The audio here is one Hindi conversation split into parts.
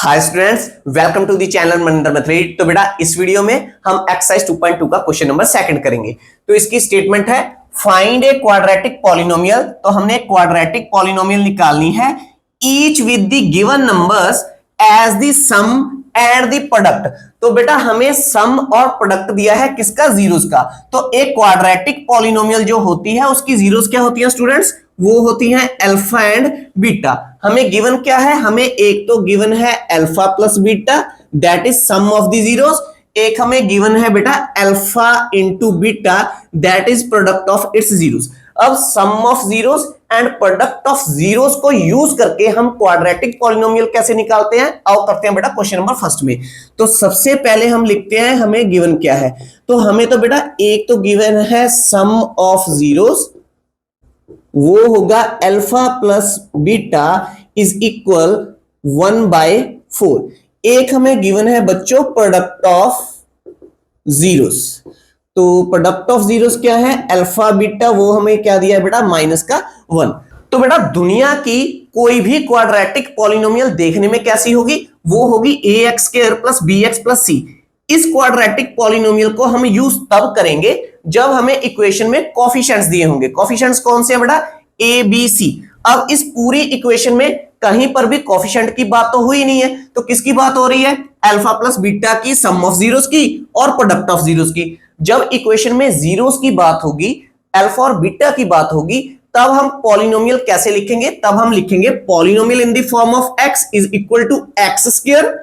Hi students, welcome to the channel Maninder mathematics. तो बेटा इस वीडियो में हम एक्सरसाइज 2.2 का क्वेश्चन नंबर सेकंड करेंगे। तो इसकी स्टेटमेंट है फाइंड ए क्वाड्रेटिक पॉलिनोमियल। तो हमने क्वाड्रेटिक पॉलिनोमियल निकालनी है each with the given numbers as the sum and the product. तो बेटा हमें सम और प्रोडक्ट दिया है किसका, जीरोस का। तो एक क्वाड्रेटिक पॉलिनोमियल जो होती है उसकी जीरोस क्या होती है स्टूडेंट्स, वो होती हैं अल्फा एंड बीटा। हमें गिवन क्या है, हमें एक तो गिवन है alpha plus beta that is sum of the zeros, एक हमें गिवन है बेटा alpha into beta that is product of its zeros. अब sum of zeros and product of zeros को यूज करके हम क्वाड्रेटिक पॉलिनोमियल कैसे निकालते हैं, आओ करते हैं बेटा क्वेश्चन नंबर फर्स्ट में। तो सबसे पहले हम लिखते हैं हमें गिवन क्या है। तो हमें तो बेटा एक तो गिवन है सम ऑफ जीरोस, वो होगा alpha plus beta is equal 1/4। एक हमें गिवन है बच्चों प्रोडक्ट ऑफ जीरोस। तो प्रोडक्ट ऑफ जीरोस क्या है, अल्फा बीटा, वो हमें क्या दिया है बेटा -1। तो बेटा दुनिया की कोई भी क्वाड्रेटिक पॉलिनोमियल देखने में कैसी होगी, वो होगी ax² plus bx plus c। इस क्वाड्रेटिक पॉलिनोमियल को हम यूज तब करेंगे जब हमें इक्वेशन में कोफिशिएंट्स दिए होंगे। कोफिशिएंट्स कौन से हैं बेटा, a b c। अब इस पूरी इक्वेशन में कहीं पर भी कोफिशिएंट की बात तो हुई नहीं है, तो किसकी बात हो रही है, अल्फा प्लस बीटा की, सम ऑफ जीरोस की और प्रोडक्ट ऑफ जीरोस की। जब इक्वेशन में जीरोस की बात होगी, अल्फा और बीटा की बात होगी, तब हम पॉलिनोमियल कैसे लिखेंगे, तब हम लिखेंगे polynomial in the form of x is equal to x²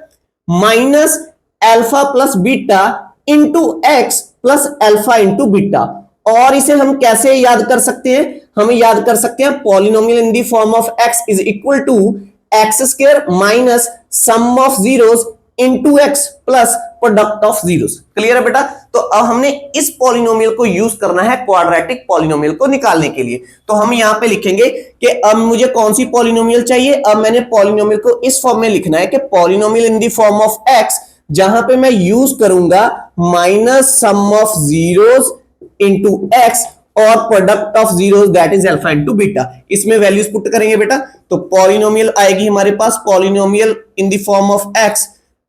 minus alpha plus beta into x plus alpha into beta. और इसे हम कैसे याद कर सकते हैं, हम याद कर सकते हैं polynomial in the form of x is equal to x² minus sum of zeros into x plus product of zeros. Clear है बेटा। तो अब हमने इस पॉलिनोमियल को यूज करना है क्वाड्रेटिक पॉलिनोमियल को निकालने के लिए। तो हम यहां पे लिखेंगे कि अब मुझे कौन सी पॉलिनोमियल चाहिए, अब मैंने पॉलिनोमियल को इस फॉर्म में लिखना है कि polynomial in the form of x, जहां पे मैं यूज करूंगा minus sum of zeros into x और product of zeros that is alpha into beta. इसमें वैल्यूज पुट करेंगे बेटा, तो पॉलिनोमियल आएगी हमारे पास polynomial in the form of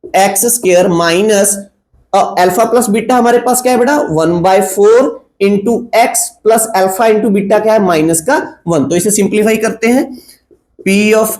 x² minus alpha plus beta हमारे पास क्या है बेटा 1/4 into x plus alpha into beta क्या है -1। तो इसे सिंप्लीफाई करते हैं, p of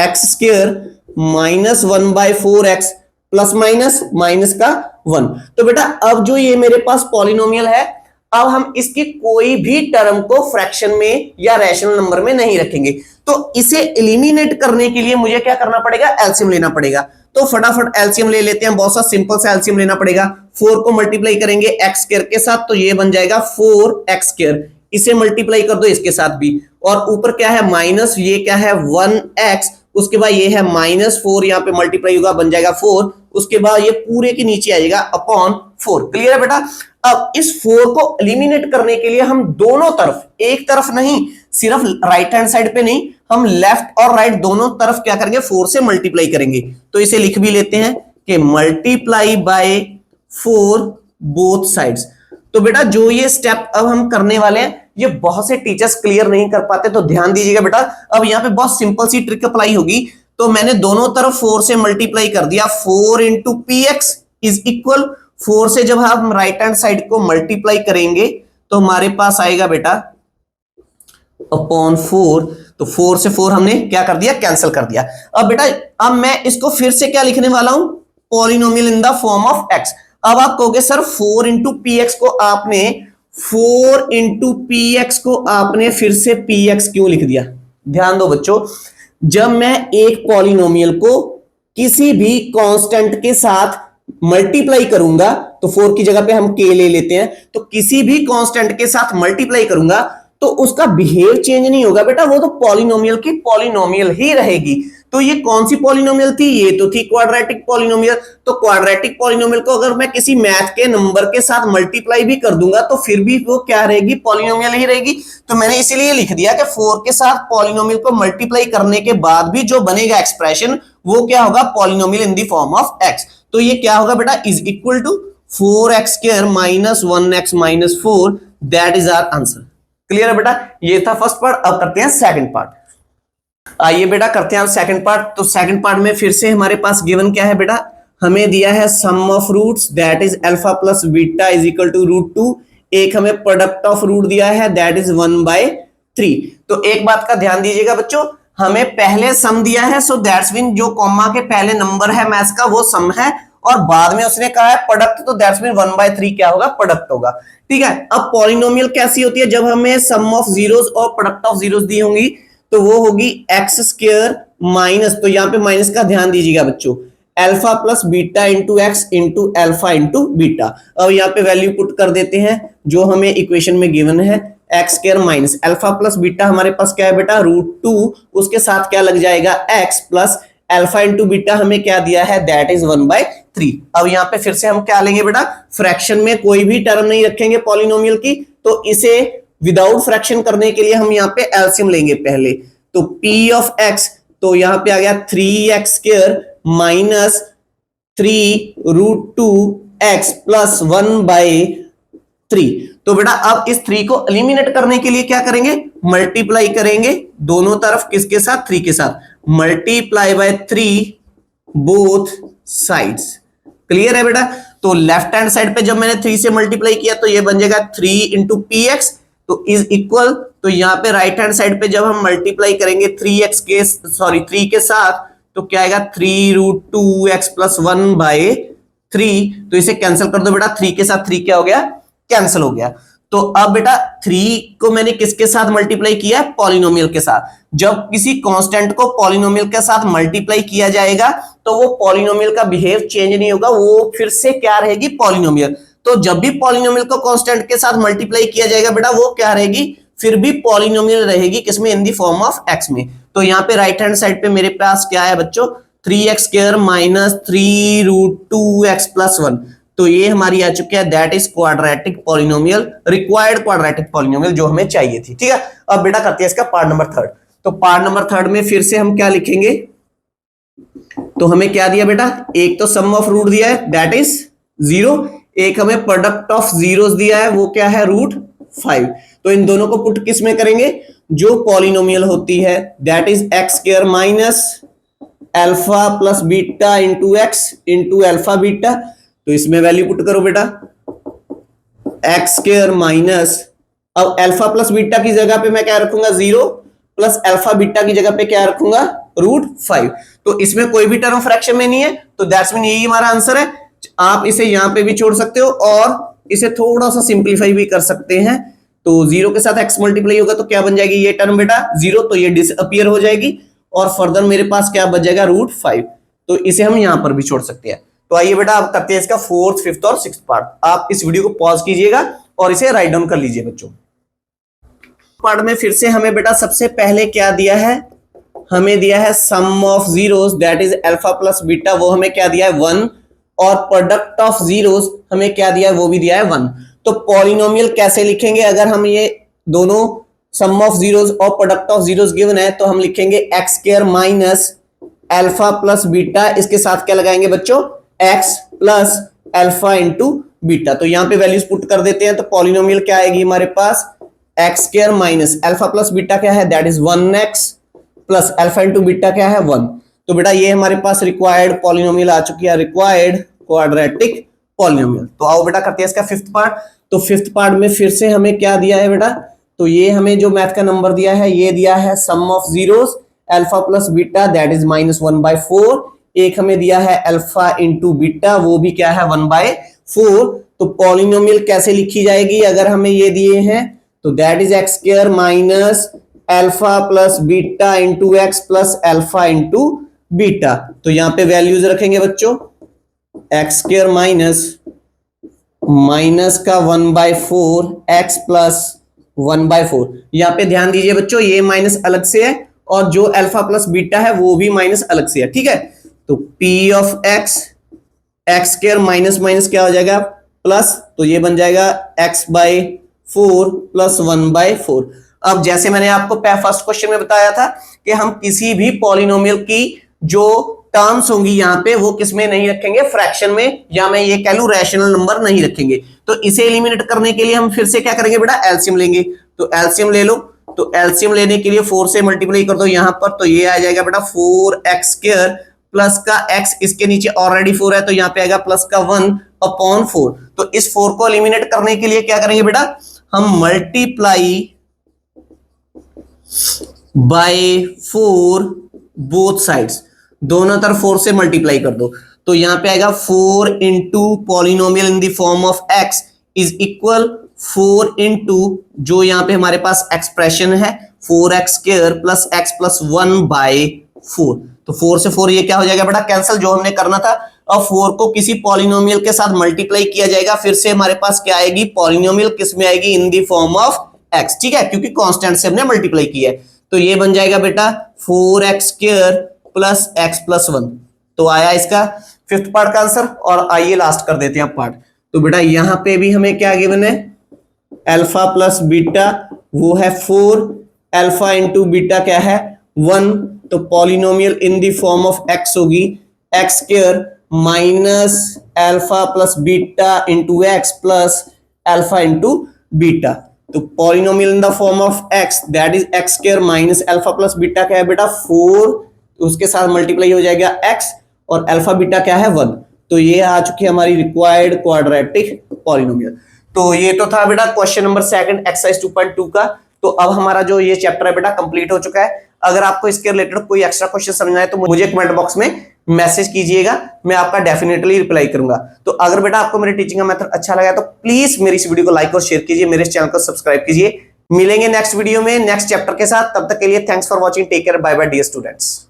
x² minus 1/4x plus minus का 1। तो बेटा अब जो ये मेरे पास पॉलिनोमियल है, अब हम इसकी कोई भी टर्म को फ्रैक्शन में या रैशनल नंबर में नहीं रखेंगे। तो इसे एलिमिनेट करने के लिए मुझे क्या करना पड़ेगा, एलसीएम लेना पड़ेगा। तो फटाफट एलसीएम ले लेते हैं, बहुत सा सिंपल सा एलसीएम लेना पड़ेगा। 4 को मल्टीप्लाई करेंगे x² के साथ तो ये बन जाएगा 4x²। इसे मल्टीप्लाई कर दो इसके साथ भी, और ऊपर क्या है माइनस, ये क्या है 1x, उसके बाद ये है -4, यहाँ पे मल्टीप्लाई होगा बन जाएगा 4, उसके बाद ये पूरे के नीचे आएगा अपॉन 4। क्लियर है बेटा। अब इस 4 को एलिमिनेट करने के लिए हम दोनों तरफ, एक तरफ नहीं, सिर्फ राइट हैंड साइड पे नहीं, हम लेफ्ट और राइट दोनों तरफ क्या करेंगे 4 से मल्टीप्लाई करेंगे। तो इसे लिख भी लेते हैं कि मल्टीप्लाई बाय 4 बोथ साइड्स। तो बेटा जो ये स्टेप अब हम करने वाले हैं, ये बहुत से टीचर्स क्लियर नहीं कर पाते, तो ध्यान दीजिएगा बेटा। अब यहाँ पे बहुत सिंपल सी ट्रिक अप्लाई होगी। तो मैंने दोनों तरफ 4 से मल्टीप्लाई कर दिया, 4 इंटू px इज इक्वल 4 से जब हम राइट हैंड साइड को मल्टीप्लाई करेंगे तो हमारे पास आएगा बेटा अपॉन 4। तो 4 से 4 हमने क्या कर दिया, कैंसिल कर दिया। अब बेटा अब मैं इसको फिर से क्या लिखने वाला हूं, polynomial in the form of x। अब आप कहोगे सर 4 इंटू px को आपने फिर से px क्यों लिख दिया। ध्यान दो बच्चों, जब मैं एक पॉलिनोमियल को किसी भी कांस्टेंट के साथ मल्टीप्लाई करूंगा, तो 4 की जगह पे हम k ले लेते हैं, तो किसी भी कांस्टेंट के साथ मल्टीप्लाई करूंगा तो उसका बिहेव चेंज नहीं होगा बेटा, वो तो पॉलिनोमियल की पॉलिनोमियल ही रहेगी। तो ये कौन सी पॉलिनोमियल थी, ये तो थी क्वाड्रेटिक पॉलिनोमियल। तो क्वाड्रेटिक पॉलिनोमियल को अगर मैं किसी मैथ के नंबर के साथ मल्टीप्लाई भी कर दूंगा तो फिर भी वो क्या रहेगी, पॉलिनोमियल ही रहेगी। तो मैंने इसीलिए लिख दिया कि 4 के साथ पॉलिनोमियल को मल्टीप्लाई करने के बाद भी जो बनेगा एक्सप्रेशन वो क्या होगा, polynomial in the form of x। तो ये क्या होगा बेटा, is equal to 4x² minus 1x minus 4, that is our answer. Clear है बेटा। ये था फर्स्ट पार्ट। अब करते हैं सेकंड पार्ट। आइए बेटा करते हैं आप सेकंड पार्ट। तो सेकंड पार्ट में फिर से हमारे पास गिवन क्या है बेटा, हमें दिया है sum of roots that is alpha plus beta is equal to √2। एक हमें प्रोडक्ट ऑफ रूट दिया है दैट इज 1/3। तो एक बात का ध्यान दीजिएगा बच्चों, हमें पहले सम दिया है, सो दैट्स मीन जो कॉमा के पहले नंबर है मैथ्स का वो सम है, और बाद में उसने कहा है प्रोडक्ट, तो दैट्स मीन 1/3 क्या होगा, प्रोडक्ट होगा। ठीक है, अब पॉलिनोमियल कैसी होती है, जब हमें सम ऑफ जीरोस और प्रोडक्ट ऑफ जीरोस दी होंगी तो वो होगी एक्स स्क्वायर माइनस, तो यहां पे माइनस का ध्यान दीजिएगा बच्चों, alpha plus beta into x into alpha into beta. अब यहाँ पे वैल्यू पुट कर देते हैं जो हमें इक्वेशन में गिवन है, x square minus alpha plus beta हमारे पास क्या है बेटा √2, उसके साथ क्या लग जाएगा x plus alpha into beta हमें क्या दिया है दैट इज 1/3। अब यहाँ पे फिर से हम क्या लेंगे बेटा, फ्रैक्शन में कोई भी टर्म नहीं रखेंगे पॉलिनोमियल की, तो इसे विदाउट फ्रैक्शन करने के लिए हम यहाँ पे एलसीएम लेंगे पहले। तो p ऑफ x, तो यहाँ पे आ गया 3x square minus 3√2x plus 1/3। तो बेटा अब इस 3 को एलिमिनेट करने के लिए क्या करेंगे, मल्टीप्लाई करेंगे दोनों तरफ, किसके साथ, 3 के साथ, multiply by 3 both sides. Clear है बेटा। तो लेफ्ट हैंड साइड पे जब मैंने 3 से मल्टीप्लाई किया तो ये बन जाएगा 3 इंटू px, तो इज इक्वल, तो यहाँ पे राइट हैंड साइड पे जब हम मल्टीप्लाई करेंगे 3 के साथ तो क्या आएगा 3√2x प्लस 1/3। तो इसे कैंसिल कर दो बेटा, 3 के साथ 3 क्या हो गया, कैंसिल हो गया। तो अब बेटा 3 को मैंने किसके साथ मल्टीप्लाई किया, पॉलिनोमियल के साथ। जब किसी कांस्टेंट को पॉलिनोमियल के साथ मल्टीप्लाई किया जाएगा तो वो पॉलिनोमियल का बिहेव चेंज नहीं होगा, वो फिर से क्या रहेगी, पॉलिनोमियल। तो जब भी पॉलिनोमियल को कांस्टेंट के साथ मल्टीप्लाई किया जाएगा बेटा वो क्या रहेगी, फिर भी पॉलिनोमियल रहेगी, किसमें, इन दी फॉर्म ऑफ एक्स में। तो यहाँ पे राइट हैंड साइड पे मेरे पास क्या है बच्चों, 3x square minus 3√2x plus 1। तो ये हमारी आ चुकी है that is quadratic polynomial, required quadratic polynomial जो हमें चाहिए थी। ठीक है, अब बेटा करते हैं इसका पार्ट नंबर 3। तो पार्ट नंबर 3 में फिर से हम क्या लिखेंगे, तो हमें क्या दिया बेटा, एक तो सम ऑफ रूट दिया है दैट इज 0, एक हमें प्रोडक्ट ऑफ जीरोस दिया है वो क्या है √5। तो इन दोनों को पुट किस में करेंगे, जो पॉलिनोमियल होती है that is x square minus alpha plus beta into x into alpha beta. तो इसमें वैल्यू पुट करो बेटा, एक्स स्क्वायर माइनस, अब अल्फा प्लस बीटा की जगह पे मैं क्या रखूंगा 0, प्लस अल्फा बीटा की जगह पे क्या रखूंगा √5। तो इसमें कोई भी टर्म फ्रैक्शन में नहीं है, तो दैट्स मीन यही हमारा आंसर है। आप इसे यहां पे भी छोड़ सकते हो और इसे थोड़ा सा सिंप्लीफाई भी कर सकते हैं। तो 0 के साथ x मल्टीप्लाई होगा तो क्या बन जाएगी ये टर्म बेटा 0, तो ये डिसअपीयर हो जाएगी और फर्दर मेरे पास क्या बच जाएगा √5। तो इसे हम यहां पर भी छोड़ सकते हैं। तो आइए बेटा आप करते हैं इसका 4th, 5th और 6th पार्ट। आप इस वीडियो को पॉज कीजिएगा और इसे राइट डाउन कर लीजिए बच्चों। पार्ट में फिर से हमें बेटा सबसे पहले क्या दिया है, हमें दिया है sum of zeros that is alpha plus beta, वो हमें क्या दिया है 1, और प्रोडक्ट ऑफ जीरोस हमें क्या दिया है, वो भी दिया है 1। तो पॉलिनोमियल कैसे लिखेंगे, अगर हम ये दोनों सम ऑफ जीरोस और प्रोडक्ट ऑफ जीरोस गिवन है तो हम लिखेंगे x square minus alpha plus beta, इसके साथ क्या लगाएंगे बच्चों, x plus alpha into beta. तो यहाँ पे वैल्यूज पुट कर देते हैं, तो पॉलिनोमियल क्या आएगी हमारे पास, x square minus alpha plus beta क्या है that is 1x plus alpha into beta क्या है 1। तो बेटा ये हमारे पास रिक्वायर्ड पॉलिनोमियल आ चुकी है, रिक्वायर्ड क्वाड्रेटिक पॉलिनोमियल। तो आओ बेटा करते हैं इसका 5th पार्ट। तो 5th पार्ट में फिर से हमें क्या दिया है बेटा, तो ये हमें जो मैथ का नंबर दिया है ये दिया है sum of zeros alpha plus beta that is -1/4, एक हमें दिया है अल्फा इंटू बीटा वो भी क्या है 1/4। तो पॉलिनोमियल कैसे लिखी जाएगी, अगर हमें ये दिए हैं तो that is x square minus alpha plus beta into x plus alpha into beta. तो यहाँ पे वैल्यूज रखेंगे बच्चों, एक्स स्क्वायर माइनस का 1/4 एक्स प्लस 1/4। यहाँ पे ध्यान दीजिए बच्चों ये माइनस अलग से है और जो अल्फा प्लस बीटा है वो भी माइनस अलग से है। ठीक है, तो p of x, x square minus minus क्या हो जाएगा प्लस, तो ये बन जाएगा x/4 प्लस 1/4। अब जैसे मैंने आपको फर्स्ट क्वेश्चन में बताया था कि हम किसी भी पॉलिनोमियल की जो टर्म्स होंगी यहाँ पे वो किसमें नहीं रखेंगे, फ्रैक्शन में, या मैं ये कह लूं रैशनल नंबर नहीं रखेंगे। तो इसे एलिमिनेट करने के लिए हम फिर से क्या करेंगे बेटा, एलसीएम लेंगे। तो एलसीएम ले लो, तो एलसीएम लेने के लिए 4 से मल्टीप्लाई कर दो यहां पर, तो ये आ जाएगा बेटा 4x² प्लस का x, इसके नीचे ऑलरेडी 4 है तो यहां पे आएगा प्लस का 1/4। तो इस 4 को एलिमिनेट करने के लिए क्या करेंगे बेटा, हम मल्टीप्लाई बाय 4 बोथ साइड्स, दोनों तरफ 4 से मल्टीप्लाई कर दो। तो यहां पे आएगा 4 into polynomial in the form of x is equal 4 into जो यहां पे हमारे पास एक्सप्रेशन है 4x² प्लस x प्लस 1/4। तो 4 से 4 ये क्या हो जाएगा बेटा, कैंसिल, जो हमने करना था। अब 4 को किसी पॉलिनोमियल के साथ मल्टीप्लाई किया जाएगा, फिर से हमारे पास क्या आएगी, पॉलिनोमियल किस में आएगी, इन द फॉर्म ऑफ x, ठीक है, क्योंकि कांस्टेंट से हमने मल्टीप्लाई किया है। तो ये बन जाएगा बेटा 4x² प्लस x प्लस 1। तो आया इसका 5th पार्ट का आंसर। और आइए लास्ट कर देते हैं पार्ट। तो बेटा यहां पे भी हमें क्या गिवन है, अल्फा प्लस बीटा, वो है 4, अल्फा इंटू बीटा क्या है 1, तो polynomial in the form of x होगी x² minus alpha plus beta into x plus alpha into beta. तो polynomial in the form of x that is x² minus alpha plus beta क्या है बेटा 4, उसके साथ मल्टीप्लाई हो जाएगा x, और अल्फा बीटा क्या है 1। तो ये आ चुकी है हमारी रिक्वायर्ड क्वाड्रेटिक पॉलिनोमियल। तो ये तो था बेटा क्वेश्चन नंबर 2 एक्सरसाइज 2.2 का। तो अब हमारा जो ये चैप्टर है बेटा कंप्लीट हो चुका है। अगर आपको इसके रिलेटेड कोई एक्स्ट्रा क्वेश्चन समझना है तो मुझे कमेंट बॉक्स में मैसेज कीजिएगा, मैं आपका डेफिनेटली रिप्लाई करूंगा। तो अगर बेटा आपको मेरे टीचिंग का मेथड अच्छा लगा तो प्लीज मेरी इस वीडियो को लाइक और शेयर कीजिए, मेरे चैनल को सब्सक्राइब कीजिए। मिलेंगे नेक्स्ट वीडियो में नेक्स्ट चैप्टर के साथ, तब तक के लिए thanks for watching, take care, bye bye dear students.